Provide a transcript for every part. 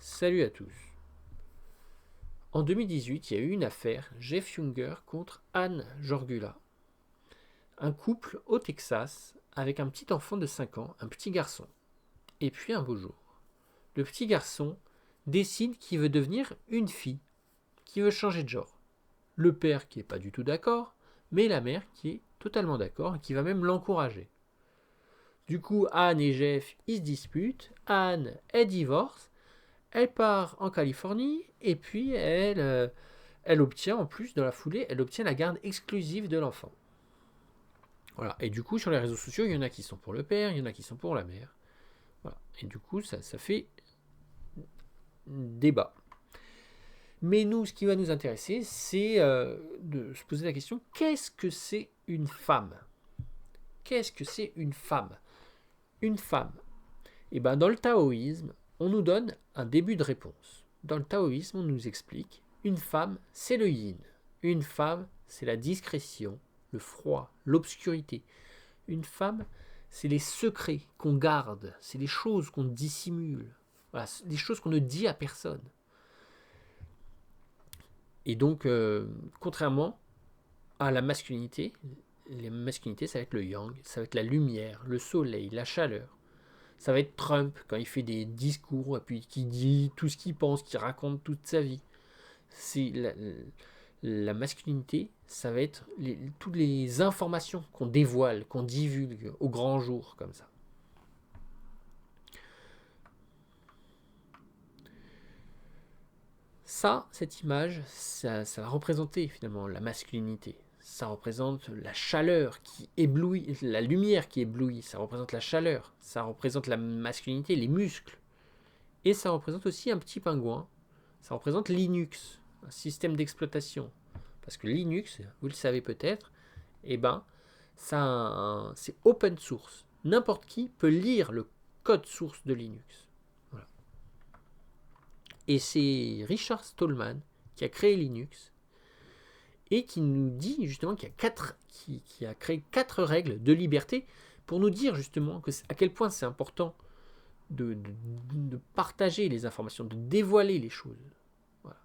Salut à tous. En 2018, il y a eu une affaire Jeff Younger contre Anne Jorgula. Un couple au Texas avec un petit enfant de 5 ans, un petit garçon. Et puis un beau jour, le petit garçon décide qu'il veut devenir une fille, qu'il veut changer de genre. Le père qui n'est pas du tout d'accord, mais la mère qui est totalement d'accord et qui va même l'encourager. Du coup, Anne et Jeff, ils se disputent. Anne, elle divorce. Elle part en Californie et puis elle obtient, en plus dans la foulée, elle obtient la garde exclusive de l'enfant. Voilà. Et du coup, sur les réseaux sociaux, il y en a qui sont pour le père, il y en a qui sont pour la mère. Voilà. Et du coup, ça fait débat. Mais nous, ce qui va nous intéresser, c'est de se poser la question, qu'est-ce que c'est une femme? Qu'est-ce que c'est une femme? Une femme. Et bien, dans le taoïsme, on nous donne un début de réponse. Dans le taoïsme, on nous explique, une femme, c'est le yin. Une femme, c'est la discrétion, le froid, l'obscurité. Une femme, c'est les secrets qu'on garde, c'est les choses qu'on dissimule, voilà, les choses qu'on ne dit à personne. Et donc, contrairement à la masculinité, les masculinités, ça va être le yang, ça va être la lumière, le soleil, la chaleur. Ça va être Trump quand il fait des discours et puis qui dit tout ce qu'il pense, qui raconte toute sa vie. C'est la masculinité, ça va être toutes les informations qu'on dévoile, qu'on divulgue au grand jour comme ça. Ça, cette image, ça va représenter finalement la masculinité. Ça représente la chaleur qui éblouit, la lumière qui éblouit, ça représente la chaleur, ça représente la masculinité, les muscles. Et ça représente aussi un petit pingouin, ça représente Linux, un système d'exploitation. Parce que Linux, vous le savez peut-être, eh ben, c'est open source. N'importe qui peut lire le code source de Linux. Voilà. Et c'est Richard Stallman qui a créé Linux et qui nous dit justement qu'il a créé 4 règles de liberté pour nous dire justement à quel point c'est important de partager les informations, de dévoiler les choses. Voilà.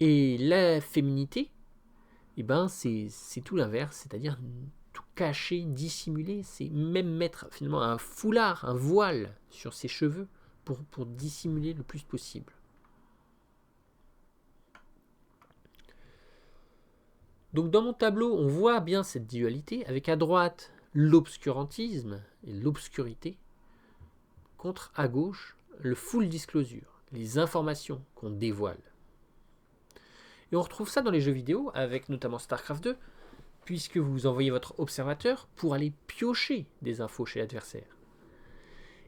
Et la féminité, eh ben c'est tout l'inverse, c'est-à-dire tout cacher, dissimuler, c'est même mettre finalement un foulard, un voile sur ses cheveux pour dissimuler le plus possible. Donc dans mon tableau, on voit bien cette dualité, avec à droite l'obscurantisme et l'obscurité, contre à gauche le full disclosure, les informations qu'on dévoile. Et on retrouve ça dans les jeux vidéo, avec notamment StarCraft 2, puisque vous envoyez votre observateur pour aller piocher des infos chez l'adversaire.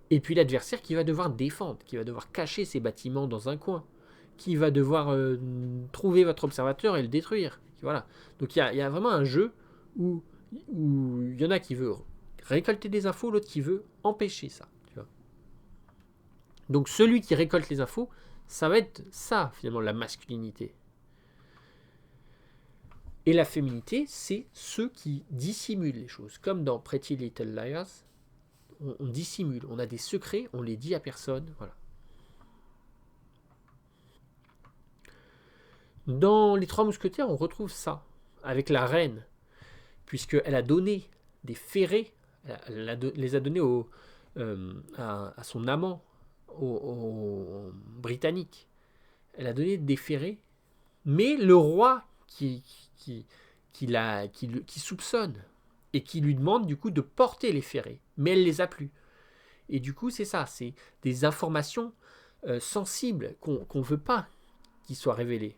Et puis l'adversaire qui va devoir défendre, qui va devoir cacher ses bâtiments dans un coin, qui va devoir trouver votre observateur et le détruire. Voilà. Donc il y a vraiment un jeu où il y en a qui veut récolter des infos, l'autre qui veut empêcher ça. Tu vois. Donc celui qui récolte les infos, ça va être ça finalement la masculinité. Et la féminité, c'est ceux qui dissimulent les choses. Comme dans Pretty Little Liars, on dissimule, on a des secrets, on les dit à personne. Voilà. Dans Les Trois Mousquetaires, on retrouve ça, avec la reine, puisqu'elle a donné des ferrets, les a donnés à son amant au britannique. Elle a donné des ferrets, mais le roi qui soupçonne et qui lui demande du coup de porter les ferrets, mais elle les a plus. Et du coup, c'est ça, c'est des informations sensibles qu'on ne veut pas qu'ils soient révélées.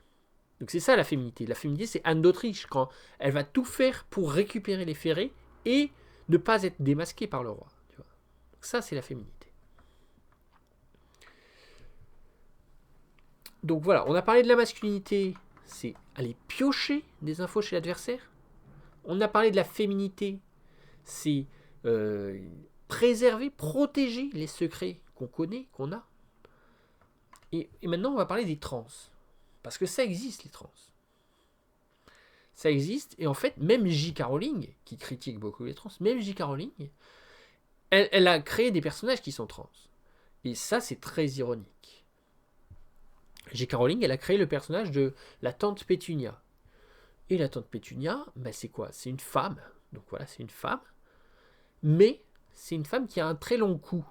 Donc c'est ça la féminité. La féminité, c'est Anne d'Autriche, quand elle va tout faire pour récupérer les ferrets et ne pas être démasquée par le roi. Tu vois. Donc ça, c'est la féminité. Donc voilà, on a parlé de la masculinité, c'est aller piocher des infos chez l'adversaire. On a parlé de la féminité, c'est préserver, protéger les secrets qu'on connaît, qu'on a. Et maintenant, on va parler des trans. Parce que ça existe, les trans. Ça existe, et en fait, même J.K. Rowling, qui critique beaucoup les trans, même J.K. Rowling, elle a créé des personnages qui sont trans. Et ça, c'est très ironique. J.K. Rowling, elle a créé le personnage de la tante Pétunia. Et la tante Pétunia, ben c'est quoi? C'est une femme. Donc voilà, c'est une femme. Mais c'est une femme qui a un très long cou.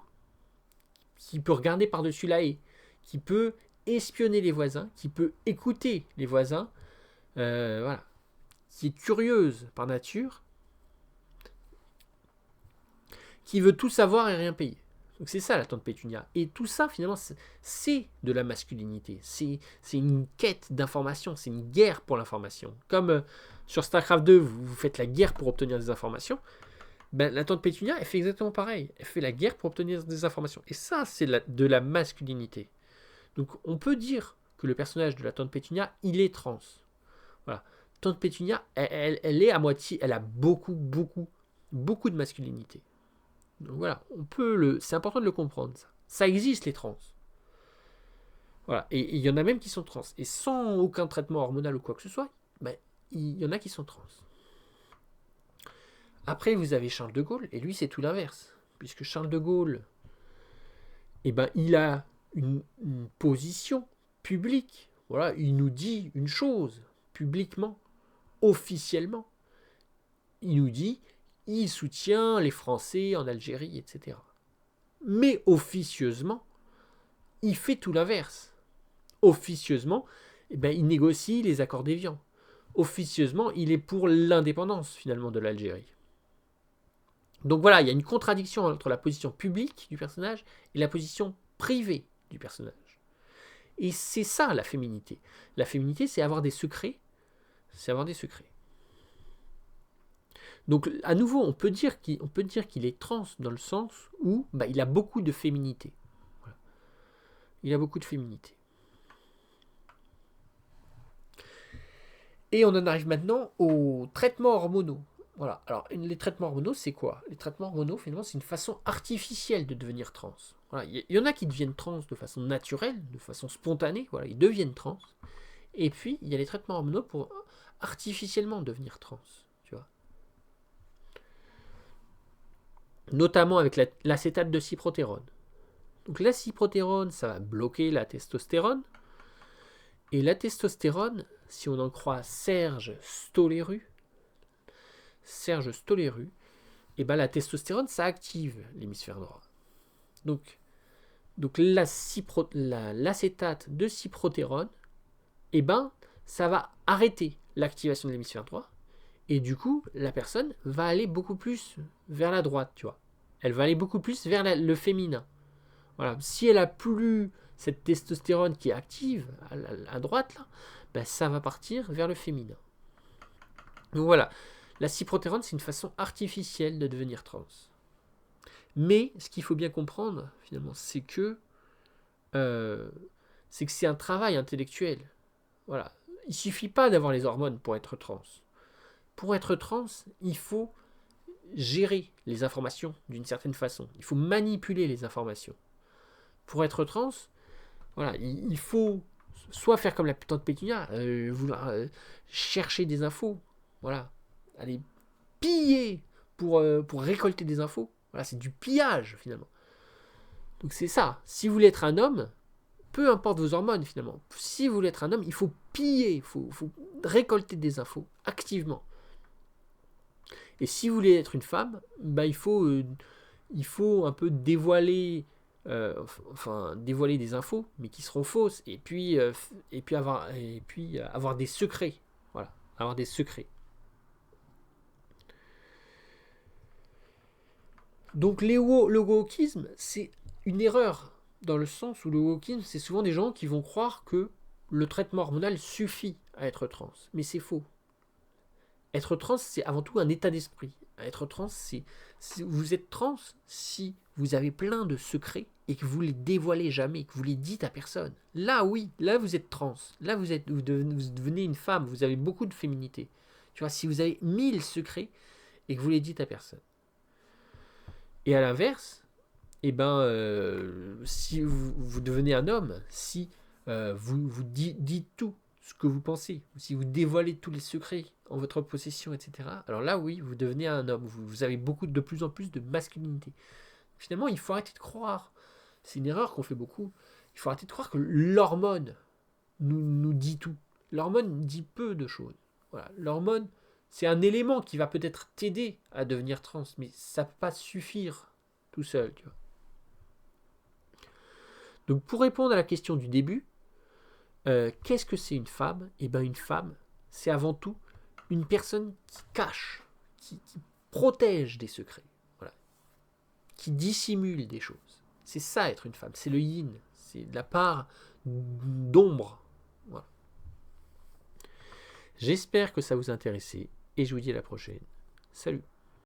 Qui peut regarder par-dessus la haie. Qui peut espionner les voisins. Qui peut écouter les voisins. Voilà. Qui est curieuse par nature. Qui veut tout savoir et rien payer. Donc c'est ça la tante Pétunia. Et tout ça, finalement, c'est de la masculinité. C'est une quête d'information. C'est une guerre pour l'information. Comme sur StarCraft 2, vous faites la guerre pour obtenir des informations. Ben, la tante Pétunia, elle fait exactement pareil. Elle fait la guerre pour obtenir des informations. Et ça, c'est de la masculinité. Donc on peut dire que le personnage de la tante Pétunia, il est trans. Voilà. Tante Pétunia, elle est à moitié, elle a beaucoup de masculinité. Donc voilà, c'est important de le comprendre. Ça existe les trans. Voilà, et il y en a même qui sont trans. Et sans aucun traitement hormonal ou quoi que ce soit, ben, il y en a qui sont trans. Après, vous avez Charles de Gaulle, et lui, c'est tout l'inverse. Puisque Charles de Gaulle, eh ben, il a une position publique. Voilà, il nous dit une chose publiquement, officiellement. Il nous dit, il soutient les Français en Algérie, etc. Mais officieusement, il fait tout l'inverse. Officieusement, eh ben, il négocie les accords d'Évian. Officieusement, il est pour l'indépendance, finalement, de l'Algérie. Donc voilà, il y a une contradiction entre la position publique du personnage et la position privée du personnage. Et c'est ça la féminité. La féminité, c'est avoir des secrets. C'est avoir des secrets. Donc à nouveau, on peut dire qu'il est trans dans le sens où bah, il a beaucoup de féminité. Voilà. Il a beaucoup de féminité. Et on en arrive maintenant aux traitements hormonaux. Voilà. Alors, les traitements hormonaux, c'est quoi? Les traitements hormonaux, finalement, c'est une façon artificielle de devenir trans. Voilà. Il y en a qui deviennent trans de façon naturelle, de façon spontanée. Voilà. Ils deviennent trans. Et puis, il y a les traitements hormonaux pour artificiellement devenir trans. Tu vois. Notamment avec l'acétate de cyprotérone. Donc, la cyprotérone, ça va bloquer la testostérone. Et la testostérone, si on en croit Serge Stoléru, et ben la testostérone, ça active l'hémisphère droit. Donc l'acétate de cyprotérone, et ben ça va arrêter l'activation de l'hémisphère droit, et du coup, la personne va aller beaucoup plus vers la droite, tu vois. Elle va aller beaucoup plus vers le féminin. Voilà. Si elle a plus cette testostérone qui est active à droite, là, ben ça va partir vers le féminin. Donc voilà. La cyprotérone, c'est une façon artificielle de devenir trans. Mais ce qu'il faut bien comprendre, finalement, c'est que c'est un travail intellectuel. Voilà. Il ne suffit pas d'avoir les hormones pour être trans. Pour être trans, il faut gérer les informations d'une certaine façon. Il faut manipuler les informations. Pour être trans, voilà, il faut soit faire comme la tante Pétunia, vouloir chercher des infos, voilà, aller piller pour récolter des infos. Voilà, c'est du pillage finalement. Donc c'est ça. Si vous voulez être un homme, peu importe vos hormones finalement, si vous voulez être un homme, il faut piller, il faut récolter des infos activement. Et si vous voulez être une femme, bah, il faut un peu dévoiler dévoiler des infos, mais qui seront fausses, et puis avoir des secrets. Voilà, avoir des secrets. Donc le wokisme, c'est une erreur, dans le sens où le wokisme, c'est souvent des gens qui vont croire que le traitement hormonal suffit à être trans. Mais c'est faux. Être trans, c'est avant tout un état d'esprit. Être trans, vous êtes trans si vous avez plein de secrets et que vous les dévoilez jamais, que vous les dites à personne. Là, oui, là vous êtes trans. Là, vous devenez une femme, vous avez beaucoup de féminité. Tu vois, si vous avez 1000 secrets et que vous les dites à personne. Et à l'inverse, eh ben, si vous devenez un homme, si vous dites tout ce que vous pensez, si vous dévoilez tous les secrets en votre possession, etc., alors là, oui, vous devenez un homme. Vous avez de plus en plus de masculinité. Finalement, il faut arrêter de croire. C'est une erreur qu'on fait beaucoup. Il faut arrêter de croire que l'hormone nous dit tout. L'hormone dit peu de choses. Voilà. L'hormone, c'est un élément qui va peut-être t'aider à devenir trans, mais ça ne peut pas suffire tout seul. Tu vois. Donc pour répondre à la question du début, qu'est-ce que c'est une femme ? Eh bien une femme, c'est avant tout une personne qui cache, qui protège des secrets, voilà, qui dissimule des choses. C'est ça être une femme, c'est le yin, c'est la part d'ombre. Voilà. J'espère que ça vous a intéressé et je vous dis à la prochaine. Salut.